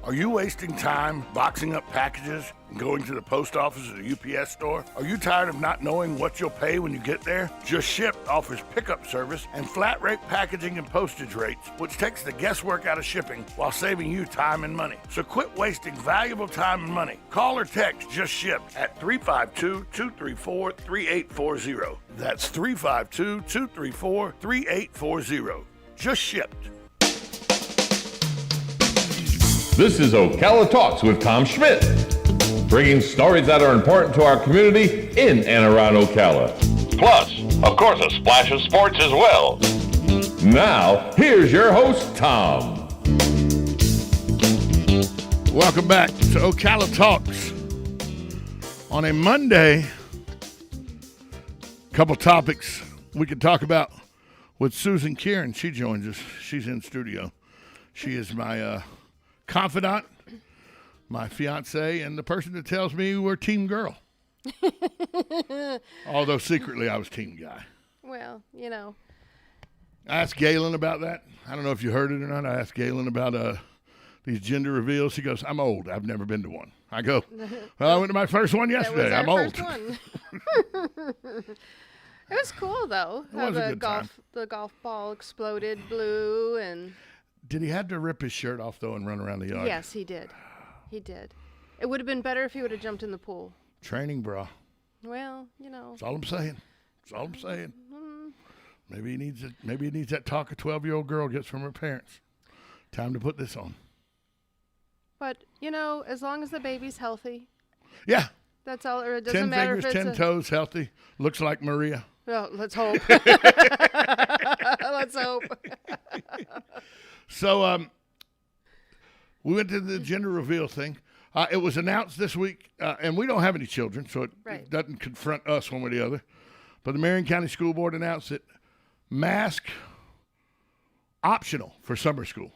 Are you wasting time boxing up packages and going to the post office or the UPS store? Are you tired of not knowing what you'll pay when you get there? Just Ship offers pickup service and flat rate packaging and postage rates, which takes the guesswork out of shipping while saving you time and money. So quit wasting valuable time and money. Call or text Just Ship at 352-234-3840. That's 352-234-3840. Just Shipped. This is Ocala Talks with Tom Schmidt, bringing stories that are important to our community in and around Ocala. Plus, of course, a splash of sports as well. Now, here's your host, Tom. Welcome back to Ocala Talks. On a Monday, a couple topics we could talk about with Susan Kieran. She joins us. She's in studio. She is my confidant, my fiance, and the person that tells me we're team girl. Although secretly I was team guy. Well, you know. I asked Galen about that. I don't know if you heard it or not. I asked Galen about these gender reveals. She goes, I'm old. I've never been to one. I go, well, I went to my first one yesterday. I'm old. First one. It was cool, though. It was a good time. The golf ball exploded blue and... Did he have to rip his shirt off, though, and run around the yard? Yes, he did. He did. It would have been better if he would have jumped in the pool. Training, bra. Well, you know. That's all I'm saying. That's all I'm saying. Maybe he needs it. Maybe he needs that talk a 12-year-old girl gets from her parents. Time to put this on. But, you know, as long as the baby's healthy. Yeah. That's all. Or it doesn't 10 matter fingers, if it's 10 toes, healthy. Looks like Maria. Well, let's hope. Let's hope. So we went to the gender reveal thing. It was announced this week, and we don't have any children, so it doesn't confront us one way or the other. But the Marion County School Board announced that mask optional for summer school.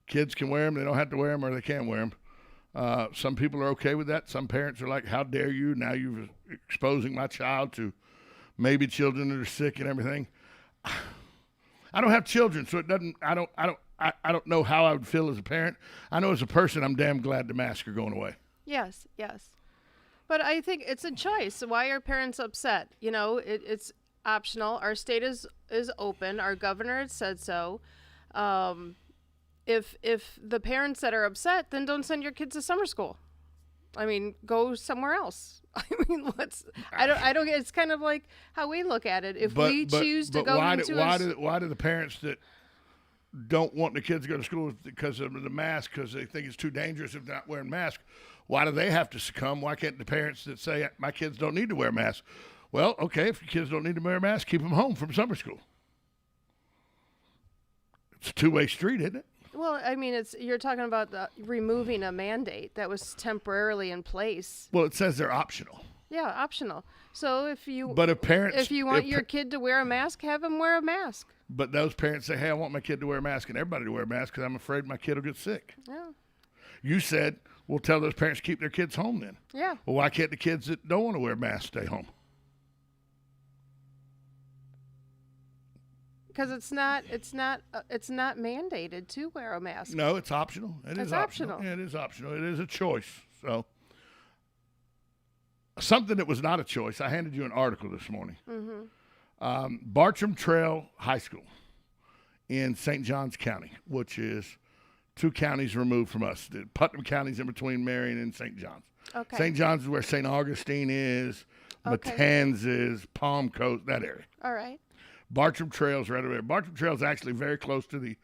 Kids can wear them. They don't have to wear them, or they can wear them. Some people are okay with that. Some parents are like, how dare you? Now you're exposing my child to maybe children that are sick and everything. I don't have children, so it doesn't. I don't know how I would feel as a parent. I know as a person, I'm damn glad the masks are going away. Yes. But I think it's a choice. Why are parents upset? You know, it's optional. Our state is open. Our governor had said so. If the parents that are upset, then don't send your kids to summer school. I mean, go somewhere else. I mean, I don't. It's kind of like how we look at it. If we choose to go why into why do the parents that don't want the kids to go to school because of the mask, because they think it's too dangerous if they're not wearing masks, why do they have to succumb? Why can't the parents that say my kids don't need to wear masks? Well, okay, if your kids don't need to wear masks, keep them home from summer school. It's a two-way street, isn't it? Well, I mean, you're talking about removing a mandate that was temporarily in place. Well, it says they're optional. Yeah, optional. So if you want your kid to wear a mask, have him wear a mask. But those parents say, hey, I want my kid to wear a mask and everybody to wear a mask because I'm afraid my kid will get sick. Yeah. You said, we'll tell those parents to keep their kids home then. Yeah. Well, why can't the kids that don't want to wear masks stay home? Because it's not mandated to wear a mask. No, it's optional. It's optional. Yeah, it is optional. It is a choice. So something that was not a choice. I handed you an article this morning. Mm-hmm. Bartram Trail High School in St. Johns County, which is 2 counties removed from us. The Putnam County's in between Marion and St. Johns. Okay. St. Johns is where St. Augustine is, Matanzas, Palm Coast, that area. All right. Bartram Trail's right over there. Bartram Trail's actually very close to the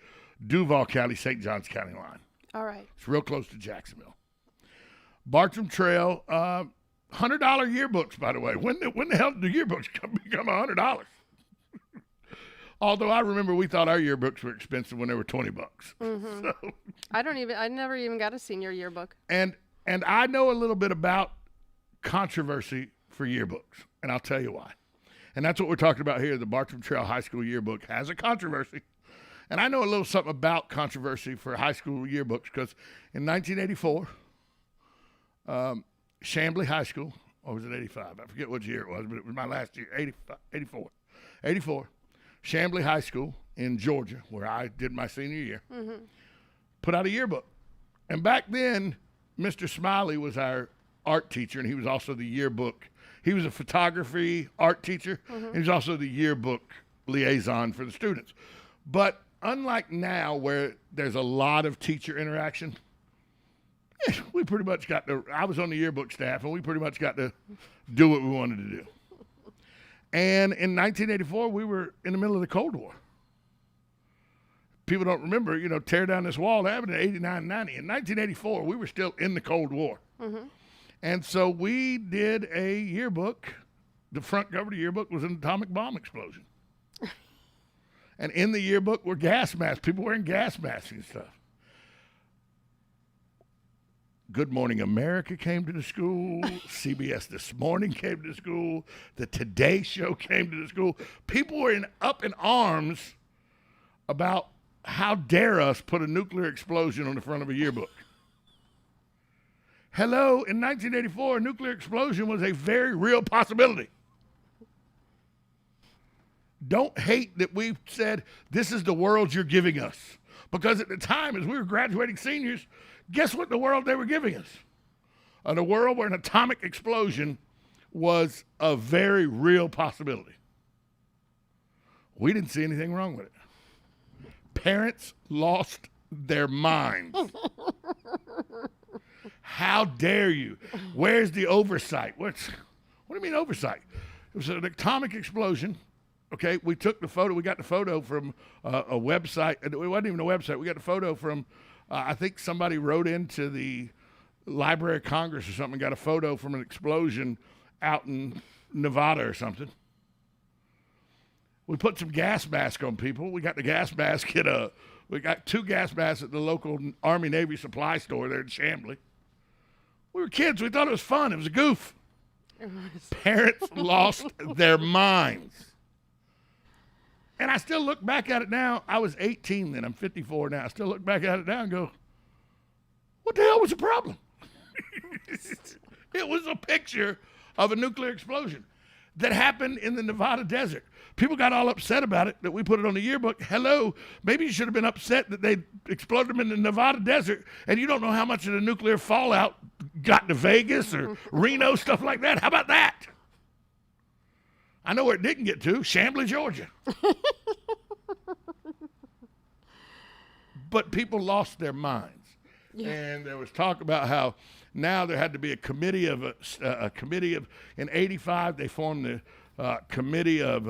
Duval County, St. Johns County line. All right. It's real close to Jacksonville. Bartram Trail, $100 yearbooks, by the way. When the hell do yearbooks become $100? Although I remember we thought our yearbooks were expensive when they were $20. Mm-hmm. So, I never even got a senior yearbook. And I know a little bit about controversy for yearbooks, and I'll tell you why. And that's what we're talking about here. The Bartram Trail High School yearbook has a controversy. And I know a little something about controversy for high school yearbooks because in 1984, Chamblee High School, or was it 85? I forget which year it was, but it was my last year, 84. 84. Chamblee High School in Georgia, where I did my senior year, put out a yearbook. And back then, Mr. Smiley was our art teacher, and he was also the yearbook. He was a photography art teacher, and he was also the yearbook liaison for the students. But unlike now, where there's a lot of teacher interaction, we pretty much got to, I was on the yearbook staff, and we pretty much got to do what we wanted to do. And in 1984, we were in the middle of the Cold War. People don't remember, tear down this wall. That happened in 89, 90. In 1984, we were still in the Cold War. And so we did a yearbook. The front cover of the yearbook was an atomic bomb explosion. And in the yearbook were gas masks, people wearing gas masks and stuff. Good Morning America came to the school. CBS This Morning came to the school. The Today Show came to the school. People were up in arms about how dare us put a nuclear explosion on the front of a yearbook. Hello, in 1984, a nuclear explosion was a very real possibility. Don't hate that we've said, this is the world you're giving us. Because at the time, as we were graduating seniors, guess what the world they were giving us? A world where an atomic explosion was a very real possibility. We didn't see anything wrong with it. Parents lost their minds. How dare you? Where's the oversight? What do you mean oversight? It was an atomic explosion. Okay, we took the photo. We got the photo from a website. It wasn't even a website. We got the photo from, I think somebody wrote into the Library of Congress or something, got a photo from an explosion out in Nevada or something. We put some gas masks on people. We got the gas mask we got 2 gas masks at the local Army Navy supply store there in Chamblee. We were kids. We thought it was fun. It was a goof. Parents lost their minds. And I still look back at it now. I was 18 then. I'm 54 now. I still look back at it now and go, what the hell was the problem? It was a picture of a nuclear explosion that happened in the Nevada desert. People got all upset about it, that we put it on the yearbook. Hello, maybe you should have been upset that they exploded them in the Nevada desert, and you don't know how much of the nuclear fallout got to Vegas or Reno, stuff like that. How about that? I know where it didn't get to, Chamblee, Georgia. But people lost their minds. Yeah. And there was talk about how now there had to be a committee of, in 85, they formed the committee of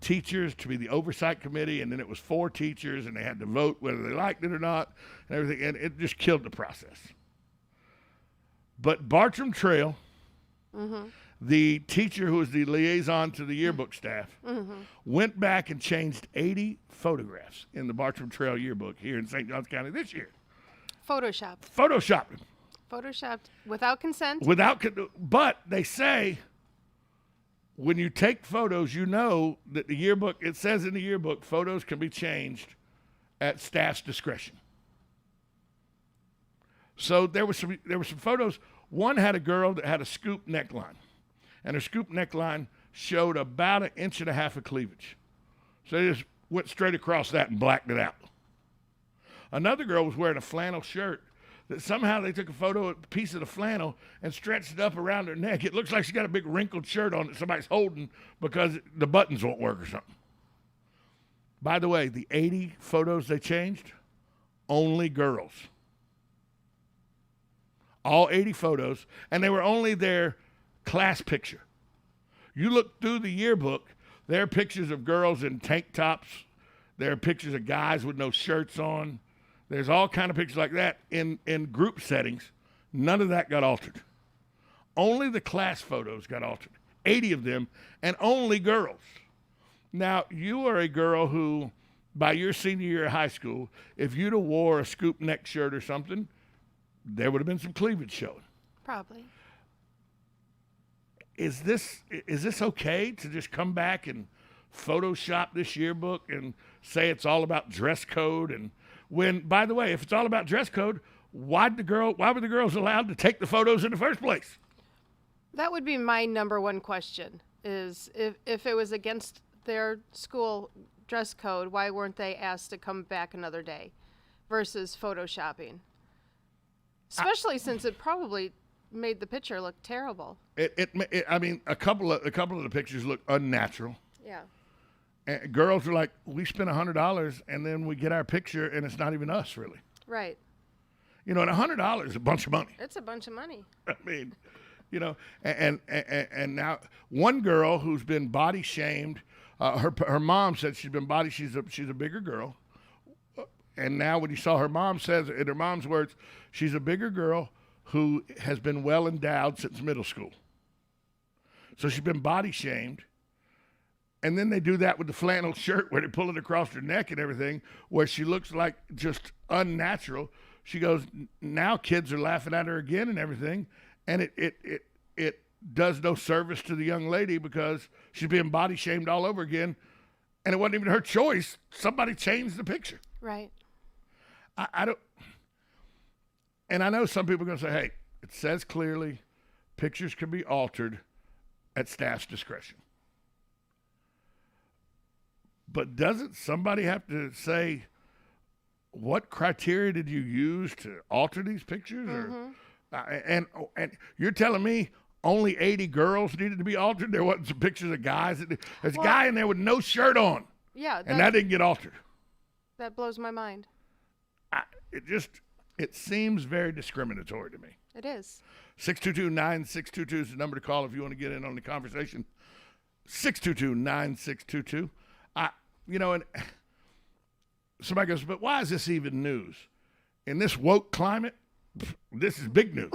teachers to be the oversight committee, and then it was 4 teachers, and they had to vote whether they liked it or not, and everything, and it just killed the process. But Bartram Trail, the teacher who was the liaison to the yearbook staff, went back and changed 80 photographs in the Bartram Trail yearbook here in St. Johns County this year. Photoshopped. Without consent? But they say when you take photos, you know that the yearbook, it says in the yearbook, photos can be changed at staff's discretion. So there were some photos. One had a girl that had a scoop neckline, and her scoop neckline showed about 1.5 inches of cleavage. So they just went straight across that and blacked it out. Another girl was wearing a flannel shirt that somehow they took a photo of a piece of the flannel and stretched it up around her neck. It looks like she got a big wrinkled shirt on that somebody's holding because the buttons won't work or something. By the way, the 80 photos they changed, only girls. All 80 photos, and they were only their class picture. You look through the yearbook, there are pictures of girls in tank tops. There are pictures of guys with no shirts on. There's all kind of pictures like that in group settings. None of that got altered. Only the class photos got altered. 80 of them, and only girls. Now, you are a girl who, by your senior year of high school, if you'd have wore a scoop neck shirt or something, there would have been some cleavage showing. Probably. Is this okay to just come back and Photoshop this yearbook and say it's all about dress code? And when, by the way, if it's all about dress code, why were the girls allowed to take the photos in the first place? That would be my number one question, is if it was against their school dress code, why weren't they asked to come back another day versus photoshopping? Especially since it probably made the picture look terrible. I mean, a couple of the pictures look unnatural. Yeah. And girls are like, we spent $100 and then we get our picture and it's not even us really. Right. You know, and $100 is a bunch of money. It's a bunch of money. I mean, you know, and now one girl who's been body shamed, her mom said she's been she's a bigger girl. And now when you saw her mom says, in her mom's words, she's a bigger girl who has been well endowed since middle school. So she's been body shamed. And then they do that with the flannel shirt where they pull it across her neck and everything, where she looks like just unnatural. She goes, now kids are laughing at her again and everything. And it does no service to the young lady because she's being body shamed all over again. And it wasn't even her choice. Somebody changed the picture. Right. I don't, and I know some people are going to say, hey, it says clearly pictures can be altered at staff's discretion. But doesn't somebody have to say, what criteria did you use to alter these pictures? Mm-hmm. Or, and you're telling me only 80 girls needed to be altered? There wasn't some pictures of guys. There's a guy in there with no shirt on. Yeah. And that didn't get altered. That blows my mind. It seems very discriminatory to me. It is. 622-9622 is the number to call if you want to get in on the conversation. 622-9622. You know, and somebody goes, but why is this even news? In this woke climate, this is big news.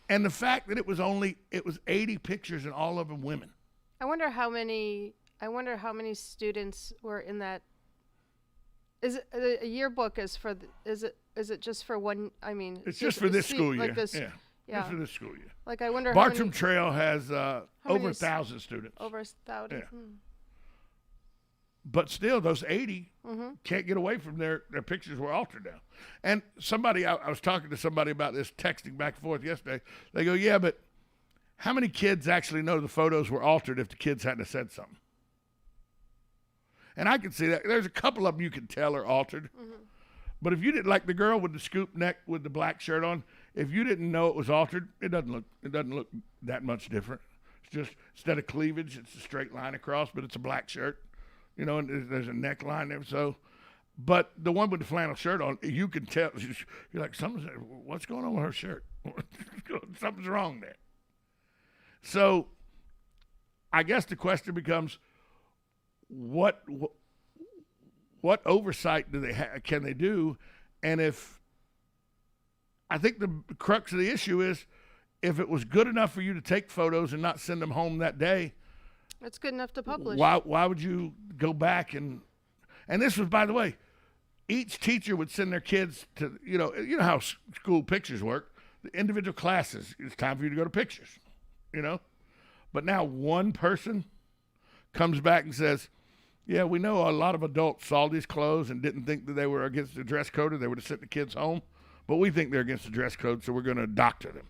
And the fact that it was 80 pictures and all of them women. I wonder how many students were in that. Is it a yearbook is it just for one? I mean, it's just for this school year. Like this, yeah. Just for this school year. Like I wonder. Bartram Trail has over 1,000 students. Over 1,000. Yeah. But still, those 80 can't get away from their pictures were altered now. And I was talking to somebody about this, texting back and forth yesterday. They go, yeah, but how many kids actually know the photos were altered if the kids hadn't said something? And I can see that. There's a couple of them you can tell are altered. Mm-hmm. But if you didn't, like the girl with the scoop neck with the black shirt on, if you didn't know it was altered, it doesn't look that much different. It's just, instead of cleavage, it's a straight line across, but it's a black shirt. You know, and there's a neckline there. So, but the one with the flannel shirt on, you can tell. You're like, what's going on with her shirt? Something's wrong there. So, I guess the question becomes, what oversight can they do? And I think the crux of the issue is, if it was good enough for you to take photos and not send them home that day, it's good enough to publish. Why would you go back and this was, by the way, each teacher would send their kids to, you know how school pictures work. The individual classes, it's time for you to go to pictures, you know. But now one person comes back and says, yeah, we know a lot of adults saw these clothes and didn't think that they were against the dress code or they would have sent the kids home, but we think they're against the dress code, so we're going to doctor them.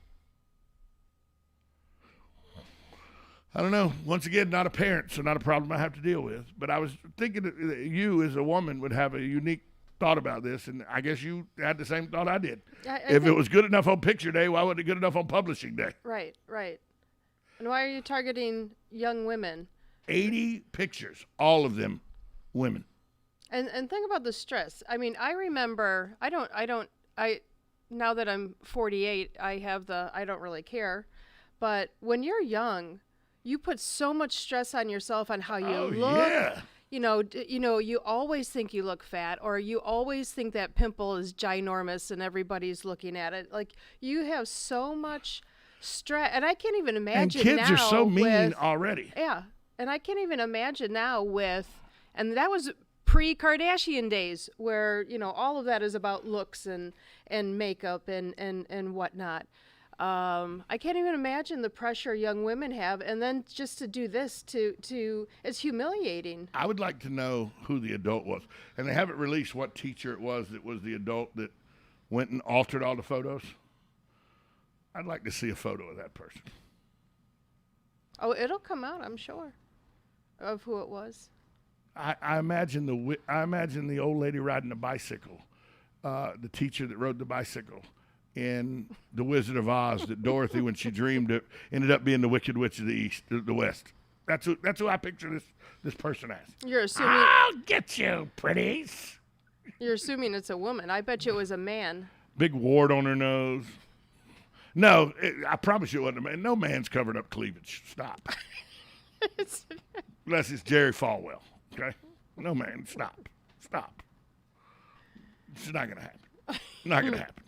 I don't know. Once again, not a parent, so not a problem I have to deal with. But I was thinking that you, as a woman, would have a unique thought about this, and I guess you had the same thought I did. If it was good enough on picture day, why wasn't it good enough on publishing day? Right. And why are you targeting young women? 80 pictures, all of them women. And think about the stress. I mean, I remember, now that I'm 48, I don't really care. But when you're young, you put so much stress on yourself on how you look. Yeah. You know, you always think you look fat, or you always think that pimple is ginormous and everybody's looking at it. Like, you have so much stress, and I can't even imagine now. And kids are so mean already. Yeah, and I can't even imagine now and that was pre-Kardashian days, where, you know, all of that is about looks and makeup and whatnot. I can't even imagine the pressure young women have, and then just to do this it's humiliating. I would like to know who the adult was, and they haven't released what teacher it was that was the adult that went and altered all the photos. I'd like to see a photo of that person. Oh, it'll come out, I'm sure, of who it was. I imagine the old lady riding a bicycle the teacher that rode the bicycle in The Wizard of Oz that Dorothy, when she dreamed it, ended up being the Wicked Witch of the West. That's who I picture this person as. You're assuming I'll get you, pretties. you're assuming it's a woman. I bet you it was a man. Big wart on her nose. No, I promise you it wasn't a man. No man's covered up cleavage. Stop. Unless it's Jerry Falwell. Okay? No man. Stop. It's not going to happen. Not going to happen.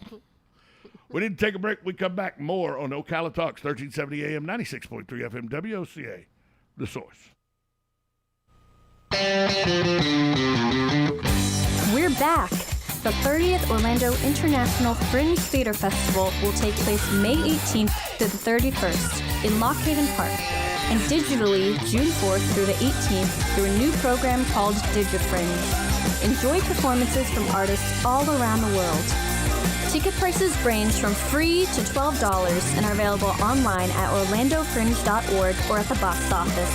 We need to take a break. We come back more on Ocala Talks, 1370 AM, 96.3 FM, WOCA, The Source. We're back. The 30th Orlando International Fringe Theater Festival will take place May 18th to the 31st in Lock Haven Park, and digitally June 4th through the 18th through a new program called DigiFringe. Enjoy performances from artists all around the world. Ticket prices range from free to $12 and are available online at orlandofringe.org or at the box office.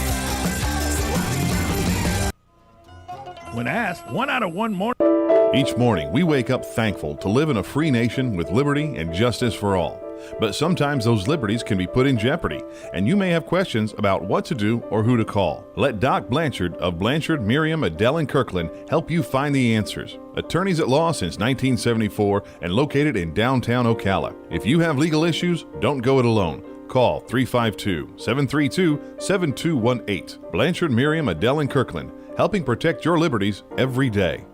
When asked, 1 out of 1 morning. Each morning, we wake up thankful to live in a free nation with liberty and justice for all. But sometimes those liberties can be put in jeopardy, and you may have questions about what to do or who to call. Let Doc Blanchard of Blanchard, Miriam, Adele, and Kirkland help you find the answers. Attorneys at law since 1974 and located in downtown Ocala. If you have legal issues, don't go it alone. Call 352-732-7218. Blanchard, Miriam, Adele, and Kirkland, helping protect your liberties every day.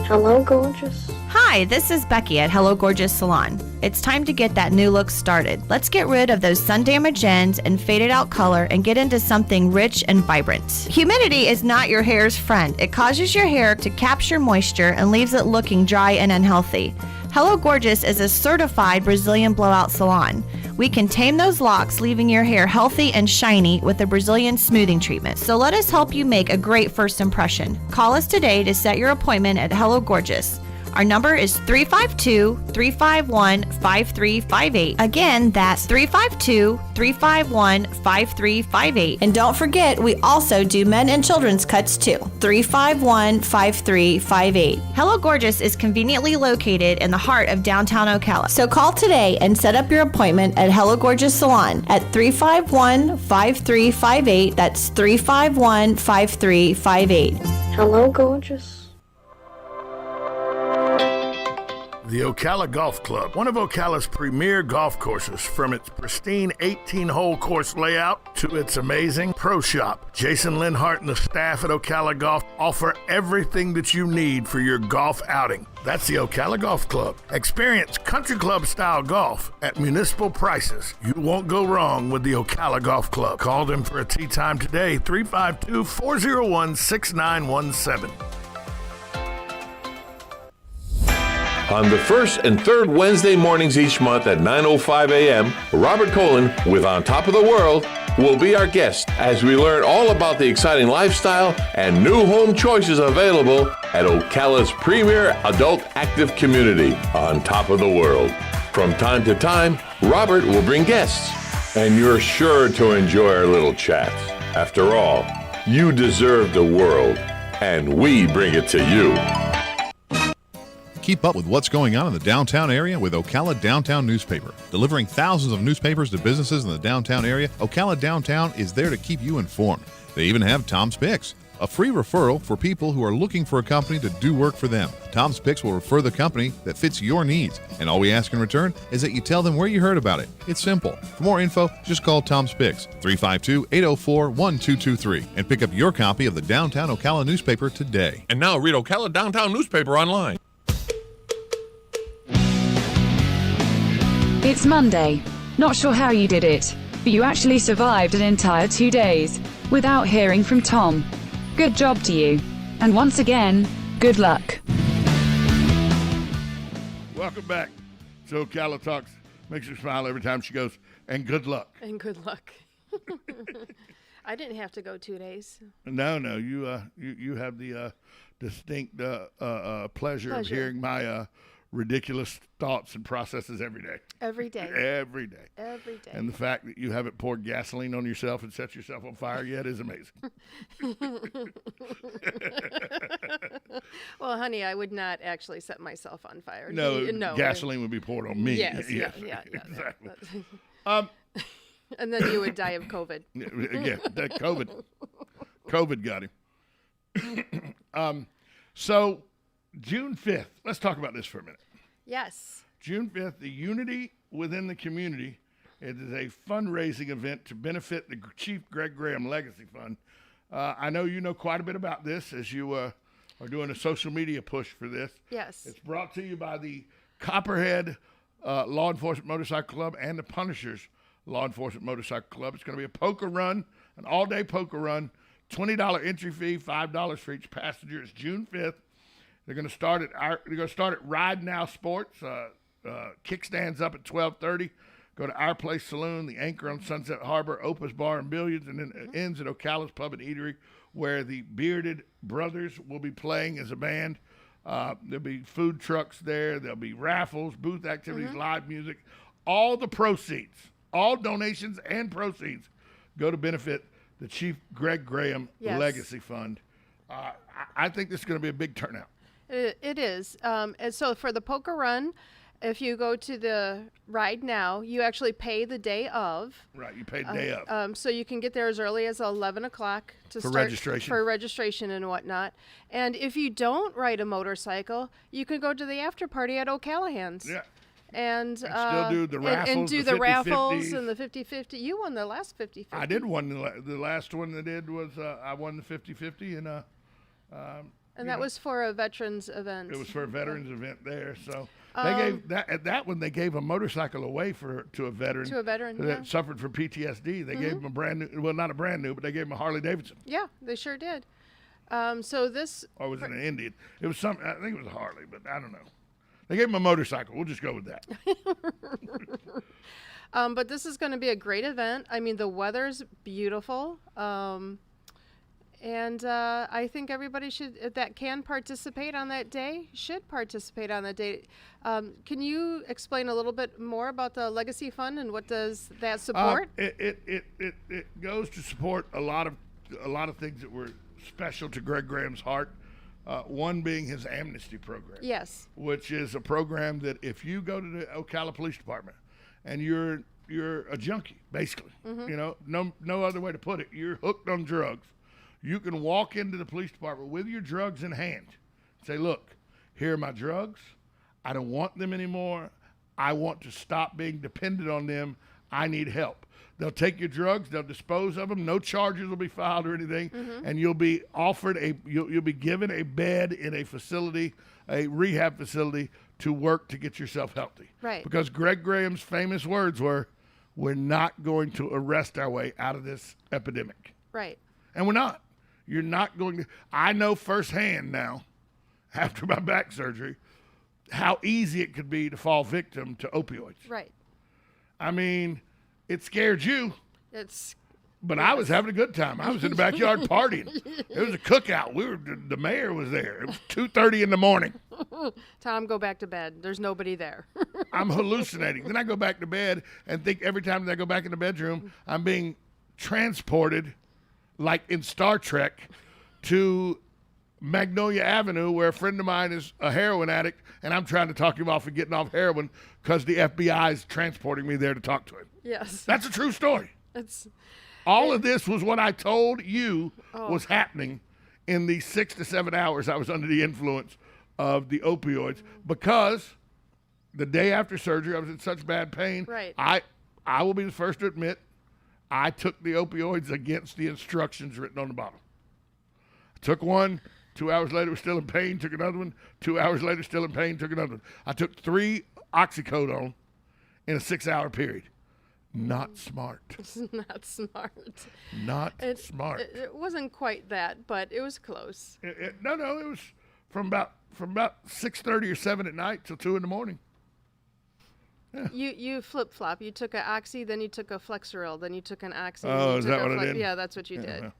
Hello, gorgeous. Hi, this is Becky at Hello Gorgeous Salon. It's time to get that new look started. Let's get rid of those sun-damaged ends and faded out color and get into something rich and vibrant. Humidity is not your hair's friend. It causes your hair to capture moisture and leaves it looking dry and unhealthy. Hello Gorgeous is a certified Brazilian blowout salon. We can tame those locks, leaving your hair healthy and shiny with a Brazilian smoothing treatment. So let us help you make a great first impression. Call us today to set your appointment at Hello Gorgeous. Our number is 352-351-5358. Again, that's 352-351-5358. And don't forget, we also do men and children's cuts too. 351-5358. Hello Gorgeous is conveniently located in the heart of downtown Ocala. So call today and set up your appointment at Hello Gorgeous Salon at 351-5358. That's 351-5358. Hello, gorgeous. The Ocala Golf Club, one of Ocala's premier golf courses, from its pristine 18-hole course layout to its amazing pro shop. Jason Linhart and the staff at Ocala Golf offer everything that you need for your golf outing. That's the Ocala Golf Club. Experience country club style golf at municipal prices. You won't go wrong with the Ocala Golf Club. Call them for a tee time today, 352-401-6917. On the first and third Wednesday mornings each month at 9:05 a.m., Robert Colin with On Top of the World will be our guest as we learn all about the exciting lifestyle and new home choices available at Ocala's premier adult active community, On Top of the World. From time to time, Robert will bring guests, and you're sure to enjoy our little chats. After all, you deserve the world, and we bring it to you. Keep up with what's going on in the downtown area with Ocala Downtown Newspaper. Delivering thousands of newspapers to businesses in the downtown area, Ocala Downtown is there to keep you informed. They even have Tom's Picks, a free referral for people who are looking for a company to do work for them. Tom's Picks will refer the company that fits your needs, and all we ask in return is that you tell them where you heard about it. It's simple. For more info, just call Tom's Picks, 352-804-1223, and pick up your copy of the Downtown Ocala newspaper today. And now read Ocala Downtown newspaper online. It's Monday. Not sure how you did it, but you actually survived an entire 2 days without hearing from Tom. Good job to you. And once again, good luck. Welcome back to Ocala Talks. Makes her smile every time she goes, and good luck. And good luck. I didn't have to go 2 days. No, you have the distinct pleasure of hearing my ridiculous thoughts and processes every day. Every day. Every day. Every day. And the fact that you haven't poured gasoline on yourself and set yourself on fire yet is amazing. Well, honey, I would not actually set myself on fire. No, gasoline would be poured on me. Yes, yes. yeah, exactly. And then you would die of COVID. Yeah, that COVID got him. So June 5th, let's talk about this for a minute. Yes. June 5th, the Unity Within the Community. It is a fundraising event to benefit the Chief Greg Graham Legacy Fund. I know you know quite a bit about this as you are doing a social media push for this. Yes. It's brought to you by the Copperhead Law Enforcement Motorcycle Club and the Punishers Law Enforcement Motorcycle Club. It's going to be a poker run, an all-day poker run, $20 entry fee, $5 for each passenger. It's June 5th. They're going to start at Ride Now Sports. Kickstands up at 12:30. Go to Our Place Saloon, the Anchor on Sunset Harbor, Opus Bar and Billiards, and then it ends at Ocala's Pub and Eatery, where the Bearded Brothers will be playing as a band. There'll be food trucks there. There'll be raffles, booth activities, live music. All the proceeds, all donations and proceeds go to benefit the Chief Greg Graham Legacy Fund. I think this is going to be a big turnout. It is. And so for the poker run, if you go to the Ride Now, you actually pay the day of. Right, you pay the day of. So you can get there as early as 11 o'clock to For start registration. for registration and whatnot. And if you don't ride a motorcycle, you can go to the after party at O'Callahan's. Yeah. And still do the raffles, and do the the 50-50s. raffles and the 50-50. You won the last 50-50. I did one. The last one I did was I won the 50-50, and that was for a veterans event. it was for a veterans event there. So they gave that one. They gave a motorcycle away to a veteran. To a veteran, that yeah. suffered from PTSD. They gave him a brand new. Well, not a brand new, but they gave him a Harley Davidson. Yeah, they sure did. So this. Or was it an Indian? It was some. I think it was a Harley, but I don't know. They gave him a motorcycle. We'll just go with that. But this is going to be a great event. I mean, the weather's beautiful. And I think everybody that can participate on that day should participate on that day. Can you explain a little bit more about the Legacy Fund and what does that support? It goes to support a lot of things that were special to Greg Graham's heart. One being his Amnesty Program. Yes. Which is a program that if you go to the Ocala Police Department and you're a junkie, basically, no other way to put it, you're hooked on drugs. You can walk into the police department with your drugs in hand. Say, look, here are my drugs. I don't want them anymore. I want to stop being dependent on them. I need help. They'll take your drugs. They'll dispose of them. No charges will be filed or anything. And you'll be offered you'll be given a bed in a facility, a rehab facility, to work to get yourself healthy. Right. Because Greg Graham's famous words were, we're not going to arrest our way out of this epidemic. Right. And we're not. You're not going to. I know firsthand now, after my back surgery, how easy it could be to fall victim to opioids. Right. I mean, it scared you. But Yes. I was having a good time. I was in the backyard partying. It was a cookout. The mayor was there. It was 2:30 in the morning. Tom, go back to bed. There's nobody there. I'm hallucinating. Then I go back to bed and think every time that I go back in the bedroom, I'm being transported, like in Star Trek, to Magnolia Avenue, where a friend of mine is a heroin addict, and I'm trying to talk him off of getting off heroin because the FBI is transporting me there to talk to him. Yes. That's a true story. All of this was what I told you was happening in the 6 to 7 hours I was under the influence of the opioids, because the day after surgery I was in such bad pain. Right. I will be the first to admit I took the opioids against the instructions written on the bottle. I took one, 2 hours later was still in pain, took another one, 2 hours later still in pain, took another one. I took 3 oxycodone in a 6-hour period. Not smart. Not smart. Not smart. It wasn't quite that, but it was close. No, it was from about 6:30 or 7 at night till 2 in the morning. Yeah. You flip-flop. You took an oxy, then you took a Flexeril, then you took an oxy. Oh, then you is took that a what I did? Yeah, that's what you did. Well,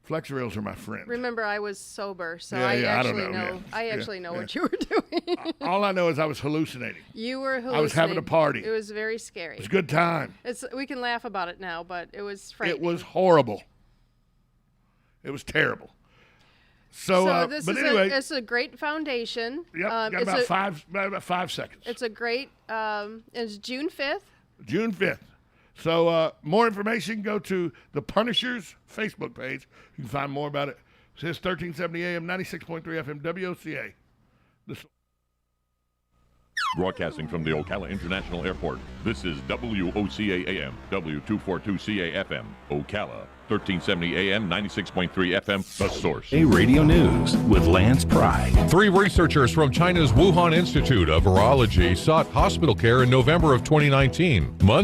Flexerils are my friend. Remember, I was sober, so Yeah, I I actually don't know. Yeah. I actually Yeah, know yeah. what you were doing. All I know is I was hallucinating. You were hallucinating. I was having a party. It was very scary. It was a good time. We can laugh about it now, but it was frightening. It was horrible. It was terrible. So this but is anyway, it's a great foundation. yep, got it's about 5 seconds. It's a great. It's June 5th. June 5th. So more information, go to the Punishers Facebook page. You can find more about it. It says 1370 AM, 96.3 FM, WOCA. Broadcasting from the Ocala International Airport, this is WOCA AM, W242CA FM, Ocala, 1370 AM, 96.3 FM, The Source. Radio News with Lance Pry. 3 researchers from China's Wuhan Institute of Virology sought hospital care in November of 2019, months